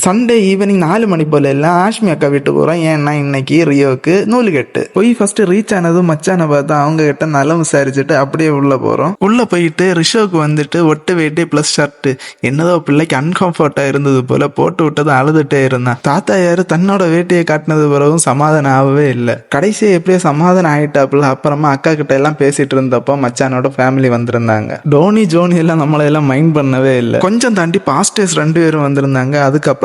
Sunday evening 4 மணி போல எல்லாம் ஆஷ்மி அக்கா வீட்டுக்கு போகிறோம். ஏன்னா இன்னைக்கு ரியோவுக்கு நூல் கட்டு போய் ஃபர்ஸ்ட் ரீச் ஆனதும் மச்சானை பார்த்தா அவங்க கிட்ட நலம் விசாரிச்சுட்டு அப்படியே உள்ள போகிறோம். உள்ள போயிட்டு ரிஷோவுக்கு வந்துட்டு ஒட்டு வேட்டி ப்ளஸ் ஷர்ட் என்னதோ பிள்ளைக்கு அன்கம்ஃபர்ட்டா இருந்தது போல போட்டு விட்டதும் அழுதுட்டே இருந்தான். தாத்தா யாரு தன்னோட வேட்டியை காட்டினது பிறகும் சமாதானம் ஆகவே இல்லை. கடைசியை எப்படியோ சமாதானம் ஆயிட்டாப்புல. அப்புறமா அக்கா கிட்ட எல்லாம் பேசிட்டு இருந்தப்போ மச்சானோட ஃபேமிலி வந்திருந்தாங்க. டோனி ஜோனி எல்லாம் நம்மளை எல்லாம் மைண்ட் பண்ணவே இல்லை. கொஞ்சம் தாண்டி பாஸ்டர்ஸ் 2 பேரும் வந்திருந்தாங்க. அதுக்கப்புறமா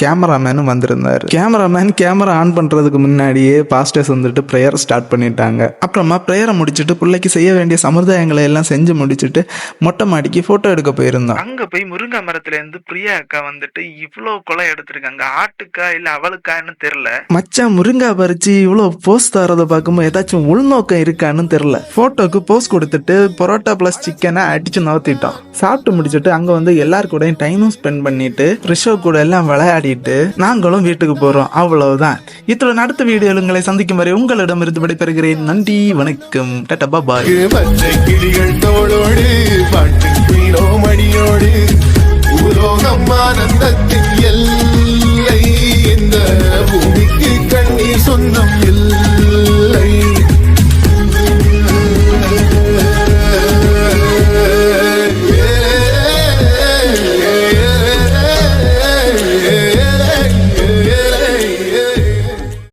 கேமராமேனும் வந்திருந்தாரு. கேமராமேன் கேமரா ஆன் பண்றதுக்கு முன்னாடியே பாஸ்டர்ஸ் வந்துட்டு பிரேயர் ஸ்டார்ட் பண்ணிட்டாங்க. அப்புறமா பிரேயரை முடிச்சுட்டு பிள்ளைக்கு செய்ய வேண்டிய சம்பிரதாயங்களை எல்லாம் செஞ்சு முடிச்சுட்டு மொட்டை மாடிக்கு போட்டோ எடுக்க போயிருந்தோம். அங்க போய் முருங்கை மரத்துல இருந்து பிரியா அக்கா வந்துட்டு இவ்வளவு கொலை எடுத்திருக்காங்க. ஆட்டுக்கா இல்ல அவளுக்கான்னு தெரியல. மச்சான் முருங்கா பறிச்சு இவ்வளவு போஸ் தரத பார்க்கும்போது ஏதாச்சும் உள்நோக்கம் இருக்கான்னு தெரியல. போட்டோக்கு போஸ் கொடுத்துட்டு பரோட்டா பிளஸ் சிக்கனை அடிச்சு நோத்திட்டோம். சாப்பிட்டு முடிச்சுட்டு அங்க வந்து எல்லாரு கூட டைமும் ஸ்பெண்ட் பண்ணிட்டு ரிஷோ கூட எல்லாம் விளையாடிட்டு நாங்களும் வீட்டுக்கு போறோம். அவ்வளவுதான். இத்துடன் அடுத்த வீடியோவில் உங்களை சந்திக்கும் வரை உங்களிடமிருந்து விடைபெறுகிறேன். நன்றி, வணக்கம், டாடா, பாய். பச்சை கிளிகள் தோளோடு பாட்டு மணியோடு ஆனந்தத்தின்